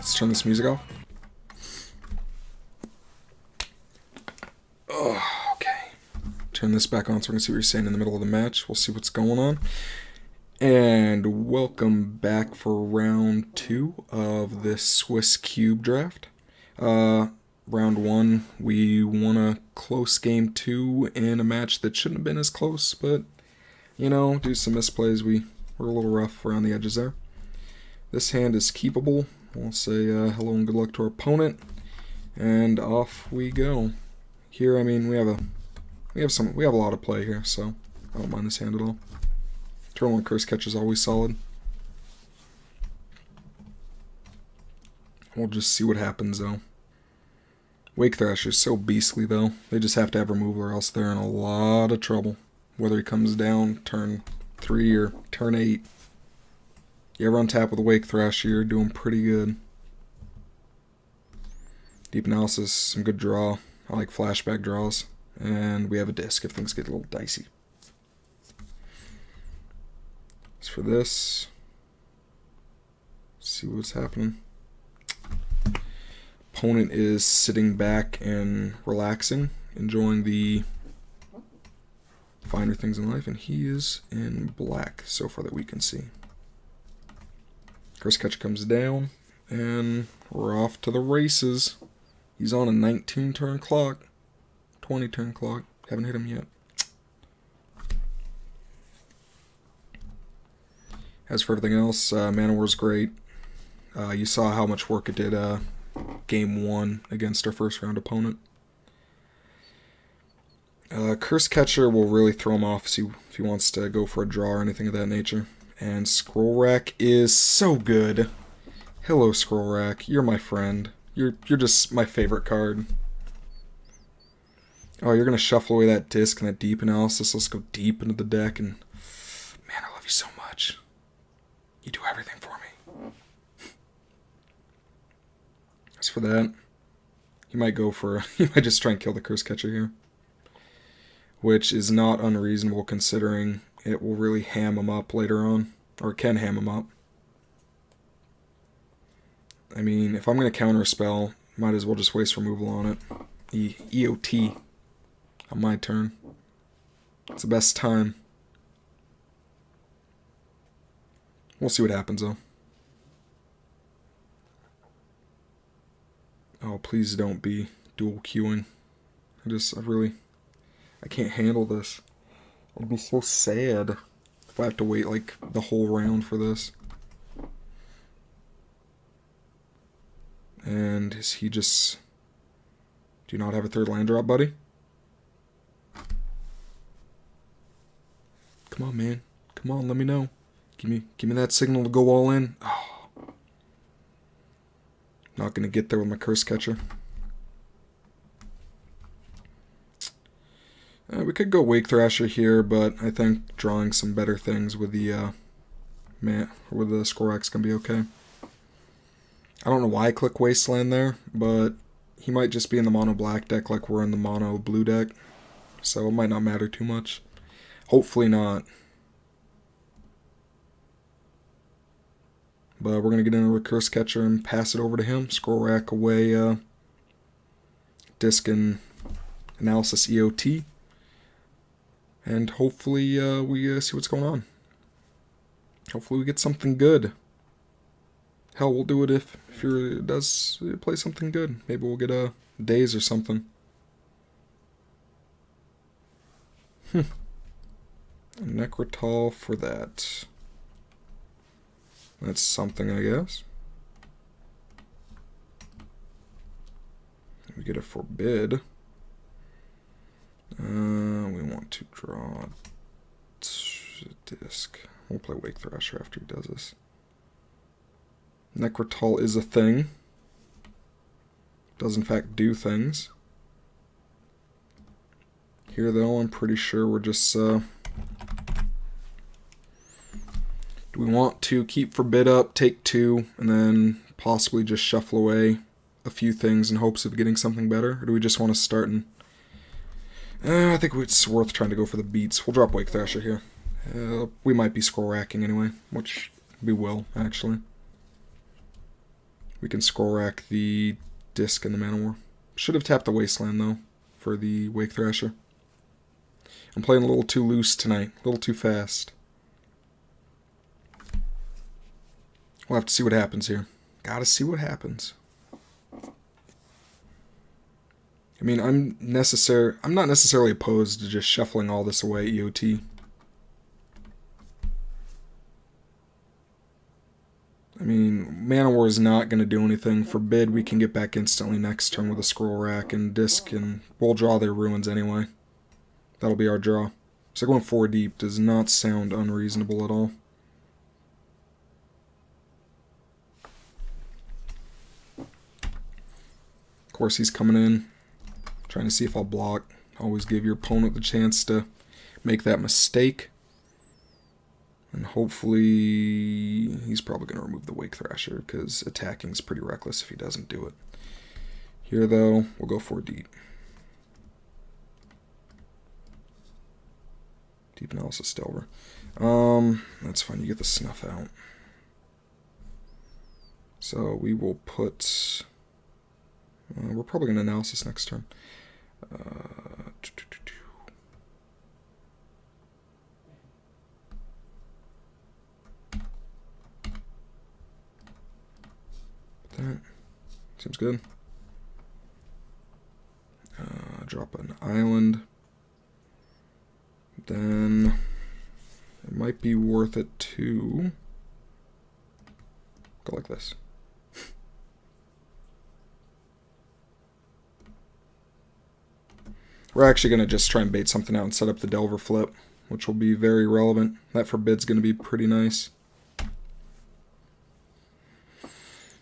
Let's turn this music off. Oh, okay. Turn this back on so we can see what you're saying in the middle of the match. We'll see what's going on. And welcome back for round 2 of this Swiss Cube draft. Round 1, we won a close game 2 in a match that shouldn't have been as close, but, you know, due to some misplays, we were a little rough around the edges there. This hand is keepable. We'll say hello and good luck to our opponent, and off we go. Here, I mean, we have a lot of play here, so I don't mind this hand at all. Turn 1 Curse Catch is always solid. We'll just see what happens though. Wake Thrasher is so beastly though. They just have to have removal or else they're in a lot of trouble. Whether he comes down turn 3 or turn 8. You ever untap with a Wake Thrasher, you're doing pretty good. Deep Analysis, some good draw. I like flashback draws. And we have a disc if things get a little dicey. As for this, see what's happening. Opponent is sitting back and relaxing, enjoying the finer things in life, and he is in black so far that we can see. Curse Catch comes down, and we're off to the races. He's on a 19 turn clock, 20 turn clock. Haven't hit him yet. As for everything else, Mana War's great. You saw how much work it did game 1 against our first round opponent. Curse Catcher will really throw him off if he wants to go for a draw or anything of that nature. And Scroll Rack is so good. Hello, Scroll Rack. You're my friend. You're just my favorite card. Oh, you're gonna shuffle away that disc and that deep analysis. Let's go deep into the deck, and man, I love you so much. You do everything for me. As for that, he might just try and kill the Curse Catcher here, which is not unreasonable considering it will really ham him up later on, or it can ham him up. I mean, if I'm going to counter a spell, might as well just waste removal on it. EOT on my turn. It's the best time. We'll see what happens though. Oh, please don't be dual queuing. I can't handle this. I'd be so sad if I have to wait like the whole round for this. And is he just... Do you not have a third land drop, buddy? Come on, man. Come on, let me know. Give me that signal to go all in. Oh. Not gonna get there with my Curse Catcher. We could go Wake Thrasher here, but I think drawing some better things with the Scroll Rack's gonna be okay. I don't know why I click Wasteland there, but he might just be in the mono black deck like we're in the mono blue deck, so it might not matter too much. Hopefully not. But we're gonna get into a Curse Catcher and pass it over to him. Scroll Rack away disc and analysis EOT. And hopefully we see what's going on. Hopefully we get something good. Hell, we'll do it if he does play something good. Maybe we'll get a Daze or something. A Necrotal for that. That's something, I guess. We get a Forbid. We want to draw a disc. We'll play Wake Thrasher after he does this. Necrotal is a thing. Does in fact do things. Here though, I'm pretty sure we're just do we want to keep Forbid up, take 2, and then possibly just shuffle away a few things in hopes of getting something better? Or do we just want to start and... I think it's worth trying to go for the beats. We'll drop Wake Thrasher here. We might be scroll racking anyway, which we will, actually. We can scroll rack the Disc and the Mana War. Should have tapped the Wasteland, though, for the Wake Thrasher. I'm playing a little too loose tonight, a little too fast. We'll have to see what happens here. Gotta see what happens. I mean, I'm not necessarily opposed to just shuffling all this away EOT. I mean, Mana War is not going to do anything. Forbid we can get back instantly next turn with a Scroll Rack and Disc, and we'll draw their Ruins anyway. That'll be our draw. So going 4 deep does not sound unreasonable at all. Of course, he's coming in, trying to see if I'll block. Always give your opponent the chance to make that mistake. And hopefully, he's probably going to remove the Wake Thrasher, because attacking is pretty reckless if he doesn't do it. Here, though, we'll go 4 deep. Deep Analysis Delver. That's fine, you get the Snuff out. So we will put... we're probably going to Analysis next turn. That seems good. Drop an island. Then it might be worth it to go like this. We're actually going to just try and bait something out and set up the Delver flip, which will be very relevant. That Forbid's going to be pretty nice.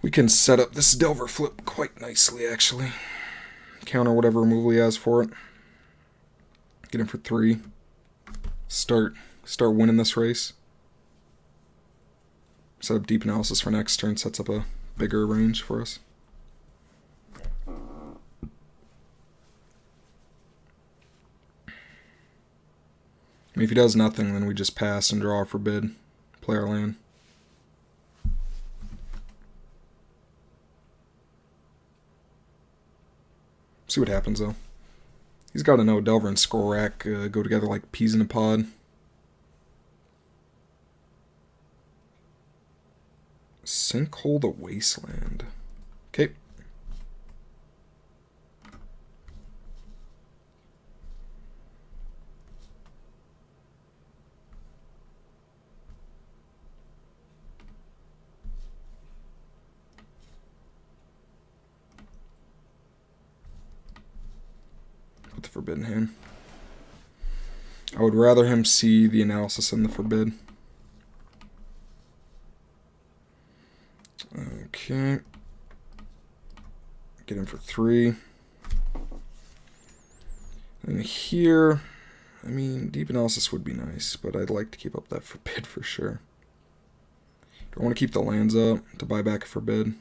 We can set up this Delver flip quite nicely, actually. Counter whatever removal he has for it. Get him for 3. Start winning this race. Set up Deep Analysis for next turn. Sets up a bigger range for us. I mean, if he does nothing, then we just pass and draw a Forbid. Play our land. See what happens, though. He's got to know Delver and Scroll Rack go together like peas in a pod. Sinkhole the Wasteland. Okay. Put the Forbidden Hand. I would rather him see the Analysis than the Forbid. Okay. Get him for 3. And here, I mean, Deep Analysis would be nice, but I'd like to keep up that Forbid for sure. Do I want to keep the lands up to buy back a Forbid?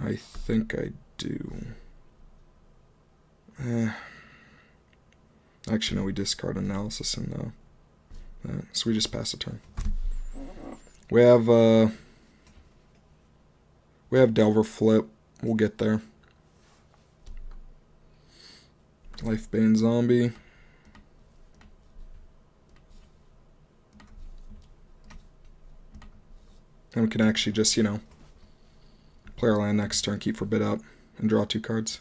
I think I do. Actually, no, we discard Analysis and so we just pass a turn. We have Delver flip. We'll get there. Lifebane Zombie. And we can actually just, you know, play our land next turn, keep Forbid up, and draw 2 cards.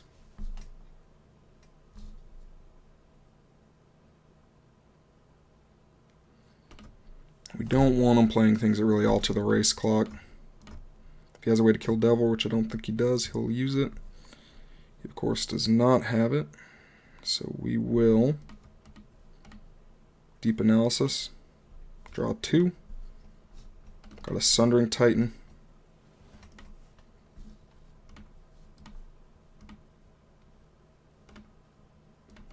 We don't want him playing things that really alter the race clock. If he has a way to kill Devil, which I don't think he does, he'll use it. He, of course, does not have it. So we will Deep Analysis, draw 2. Got a Sundering Titan.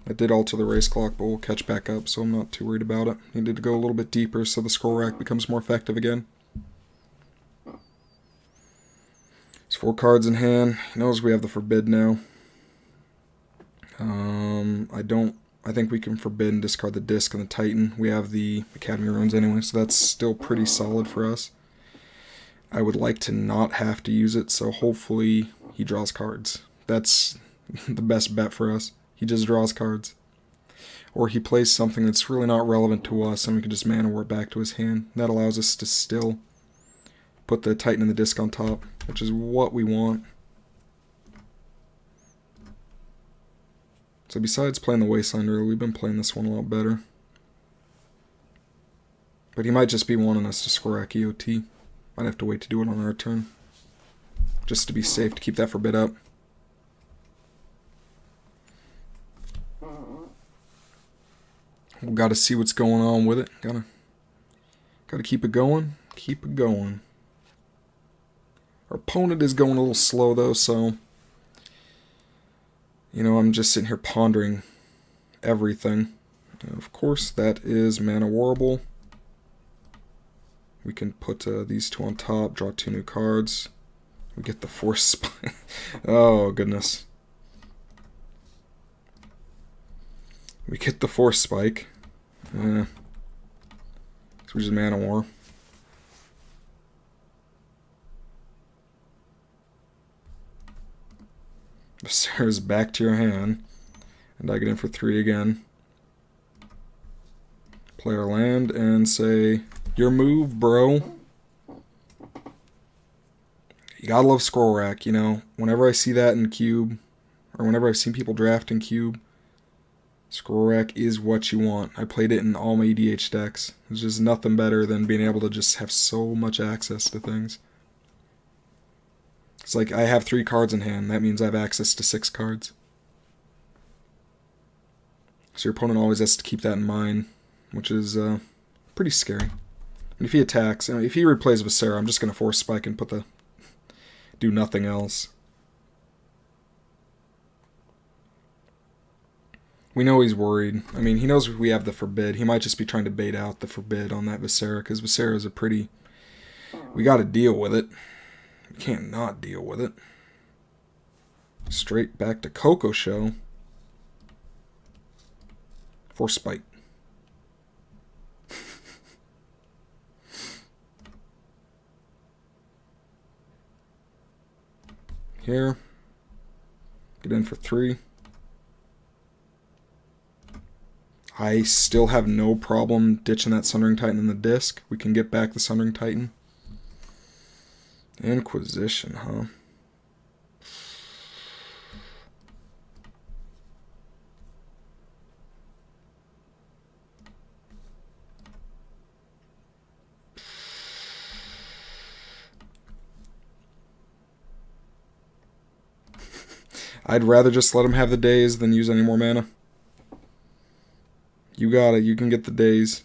I did alter the race clock, but we'll catch back up, so I'm not too worried about it. Needed to go a little bit deeper so the Scroll Rack becomes more effective again. There's 4 cards in hand. He knows we have the Forbid now. I I think we can forbid and discard the Disc and the Titan. We have the Academy Runes anyway, so that's still pretty solid for us. I would like to not have to use it, so hopefully he draws cards. That's the best bet for us. He just draws cards. Or he plays something that's really not relevant to us, and we can just Mana War it back to his hand. That allows us to still put the Titan and the Disc on top, which is what we want. So besides playing the Wasteland earlier, we've been playing this one a lot better. But he might just be wanting us to Skorak EOT. Might have to wait to do it on our turn. Just to be safe, to keep that forbid up. We gotta see what's going on with it. Gotta keep it going. Keep it going. Our opponent is going a little slow though, so you know, I'm just sitting here pondering everything. Of course, that is Mana Warable. We can put these two on top, draw 2 new cards. We get the Force Spike. Oh, goodness. We get the Force Spike. So we just Mana War. Sarah's back to your hand. And I get in for 3 again. Play our land and say, your move, bro. You gotta love Scroll Rack, you know. Whenever I see that in Cube, or whenever I've seen people draft in Cube, Scroll Rack is what you want. I played it in all my EDH decks. There's just nothing better than being able to just have so much access to things. It's like I have 3 cards in hand. That means I have access to 6 cards. So your opponent always has to keep that in mind, which is pretty scary. And if he attacks, if he replays Viscera, I'm just going to Force Spike and do nothing else. We know he's worried. I mean, he knows we have the Forbid. He might just be trying to bait out the Forbid on that Viscera, because Viscera is a pretty... We got to deal with it. We can't not deal with it. Straight back to Coco Show. Force Spike. Here. Get in for 3. I still have no problem ditching that Sundering Titan in the Disc. We can get back the Sundering Titan. Inquisition, huh? I'd rather just let him have the days than use any more mana. You got it. You can get the days.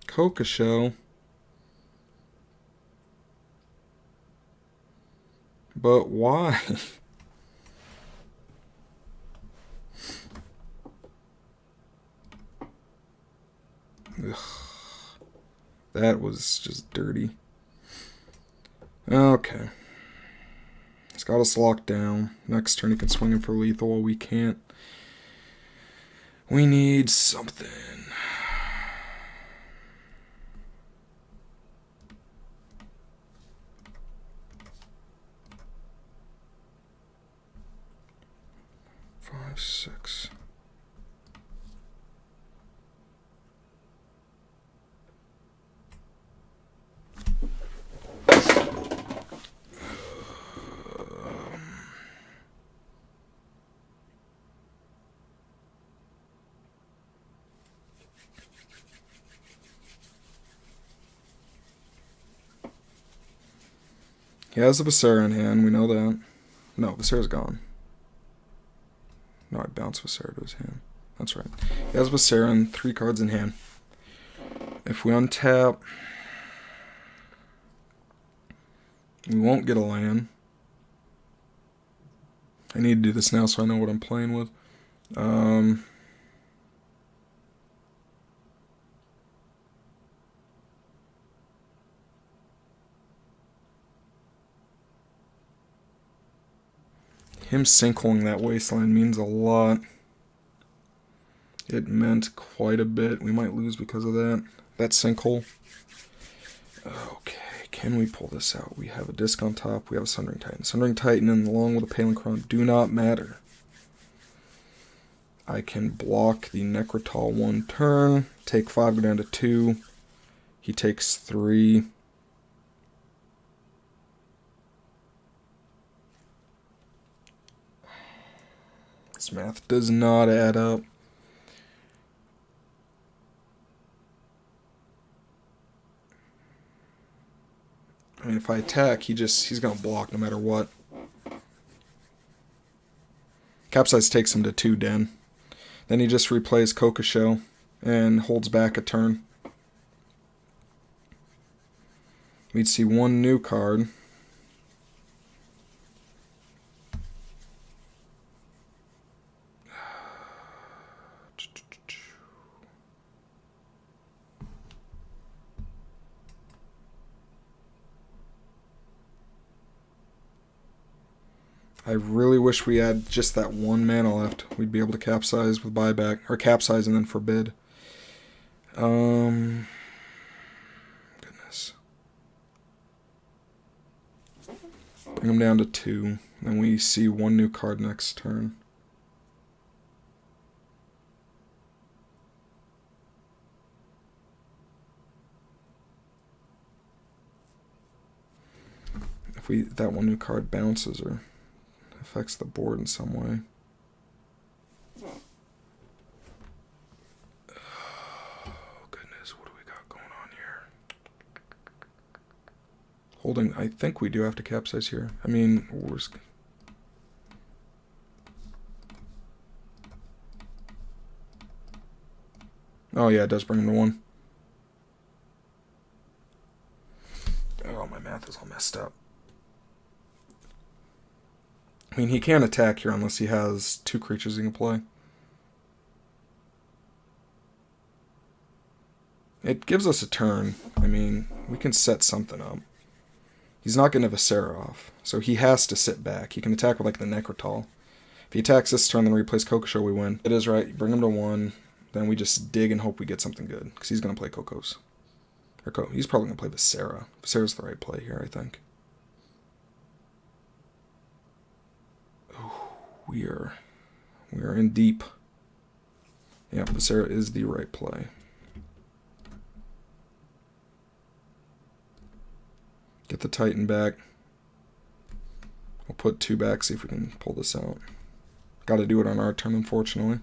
Coca Show. But why? Ugh. That was just dirty. Okay. He's got us locked down. Next turn he can swing him for lethal. We can't. We need something. Five, 6. He has a Viscera in hand, we know that. No, Viscera's gone. No, I bounced Viscera to his hand. That's right. He has Viscera and 3 cards in hand. If we untap, we won't get a land. I need to do this now so I know what I'm playing with. Him sinkholing that wasteland means a lot. It meant quite a bit. We might lose because of that. That sinkhole. Okay, can we pull this out? We have a disc on top. We have a Sundering Titan. Sundering Titan and along with a Palinchron do not matter. I can block the Necrotal 1 turn. Take 5, go down to 2. He takes 3. This math does not add up. I mean, if I attack, he's going to block no matter what. Capsize takes him to 2 Den. Then he just replays Kokosho and holds back a turn. We'd see 1 new card. I really wish we had just that 1 mana left. We'd be able to capsize with buyback, or capsize and then forbid. Goodness. Bring him down to 2. Then we see 1 new card next turn. If that 1 new card bounces or affects the board in some way. Oh, goodness, what do we got going on here? Holding, I think we do have to capsize here. I mean, oh yeah, it does bring him to 1. Oh, my math is all messed up. I mean, he can't attack here unless he has 2 creatures he can play. It gives us a turn. I mean, we can set something up. He's not going to Viscera off, so he has to sit back. He can attack with, like, the Necrotal. If he attacks this turn, then replays Kokosho, we win. It is right. You bring him to 1, then we just dig and hope we get something good, because he's going to play Kokos. He's probably going to play Viscera. Viscera's the right play here, I think. We are in deep. Yeah, Viscera is the right play. Get the Titan back. We'll put 2 back, see if we can pull this out. Got to do it on our turn, unfortunately.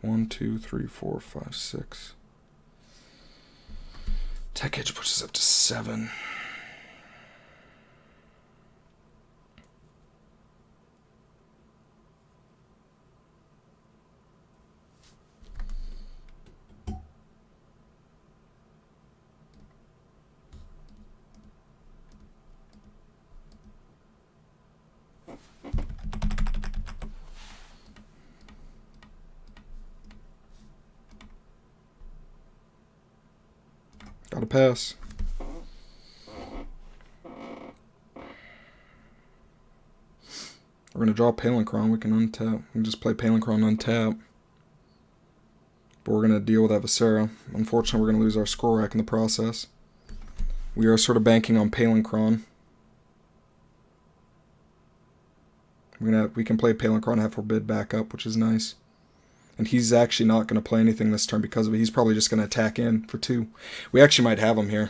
One, 2, 3, 4, 5, 6. Tech Edge pushes up to 7. Gotta pass. We're gonna draw Palinchron. We can untap. We can just play Palinchron untap. But we're gonna deal with that Viscera. Unfortunately, we're gonna lose our scroll rack in the process. We are sort of banking on Palinchron. We can play Palinchron, have Forbid back up, which is nice. And he's actually not going to play anything this turn because of it. He's probably just going to attack in for 2. We actually might have him here.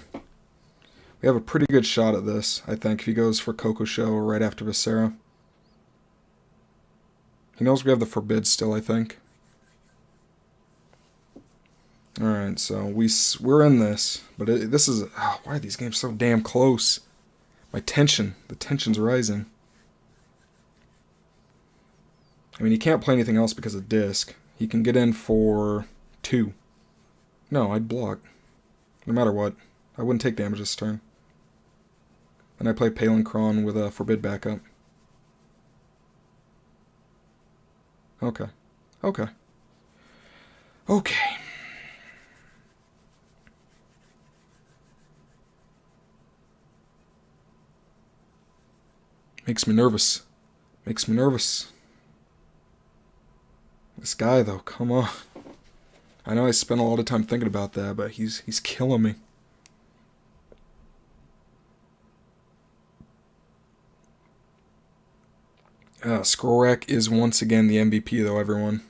We have a pretty good shot at this, I think, if he goes for Kokosho right after Viscera. He knows we have the Forbid still, I think. Alright, so we're in this. But this is... Oh, why are these games so damn close? The tension's rising. I mean, he can't play anything else because of Disc. He can get in for 2. No, I'd block. No matter what. I wouldn't take damage this turn. And I play Palinchron with a Forbid backup. Okay. Okay. Okay. Makes me nervous. Makes me nervous. This guy, though, come on. I know I spent a lot of time thinking about that, but he's killing me. Scroll Rack is once again the MVP, though, everyone.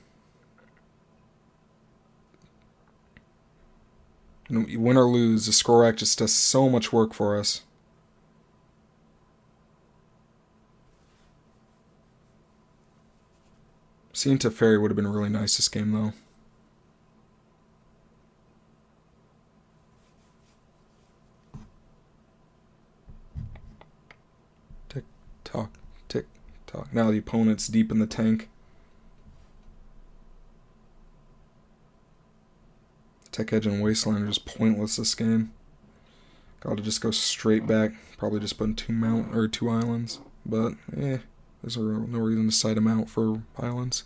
Win or lose, the Scroll Rack just does so much work for us. Seeing Teferi would have been really nice this game, though. Tick, tock, tick, tock. Now the opponent's deep in the tank. Tech Edge and Wasteland are just pointless this game. Gotta just go straight back. Probably just put two islands. But, there's no reason to side them out for islands.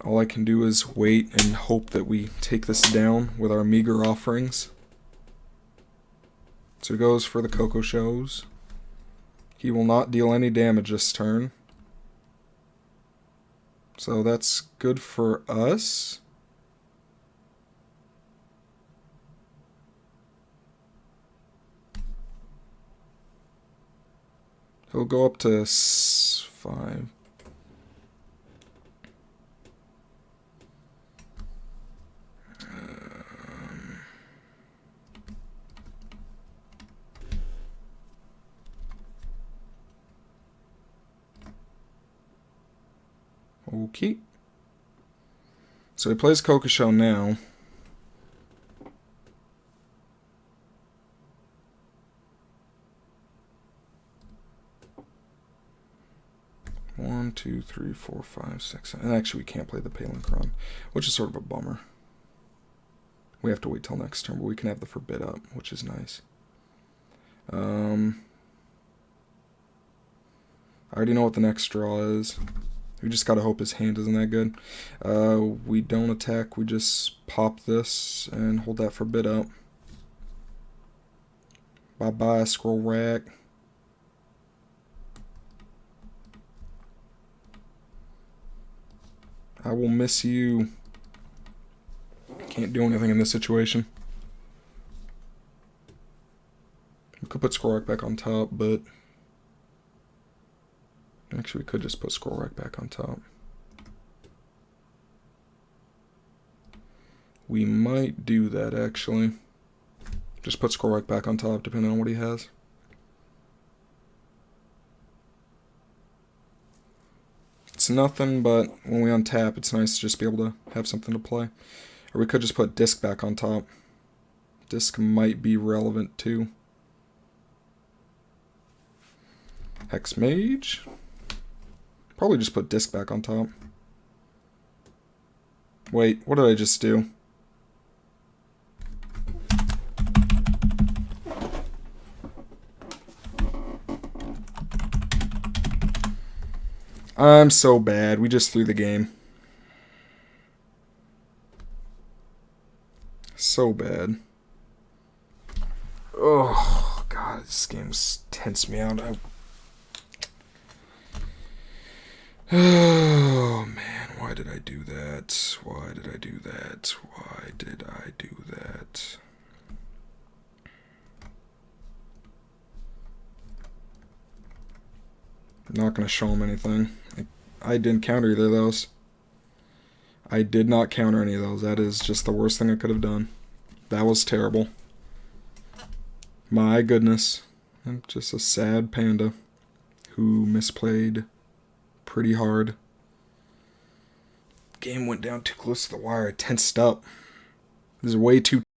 All I can do is wait and hope that we take this down with our meager offerings. So he goes for the Coco Shows. He will not deal any damage this turn. So that's good for us. He'll go up to 5. Okay. So he plays Coco Shell now. One, two, three, four, five, six. And actually, we can't play the Palincron, which is sort of a bummer. We have to wait till next turn, but we can have the Forbid up, which is nice. I already know what the next draw is. We just gotta hope his hand isn't that good. We don't attack, we just pop this and hold that Forbid up. Bye-bye, Scroll Rack. I will miss you. Can't do anything in this situation. We could put Scroll Rack back on top, but... Actually, we could just put Scroll Rack back on top. We might do that, actually. Just put Scroll Rack back on top, depending on what he has. It's nothing, but when we untap, it's nice to just be able to have something to play. Or we could just put Disc back on top. Disc might be relevant, too. Hex Mage. Probably just put Disc back on top. Wait, what did I just do? I'm so bad. We just threw the game. So bad. Oh, God, this game's tensed me out. Oh, man, why did I do that? Why did I do that? Why did I do that? I'm not going to show him anything. I didn't counter either of those. I did not counter any of those. That is just the worst thing I could have done. That was terrible. My goodness. I'm just a sad panda who misplayed pretty hard. Game went down too close to the wire. I tensed up. This is way too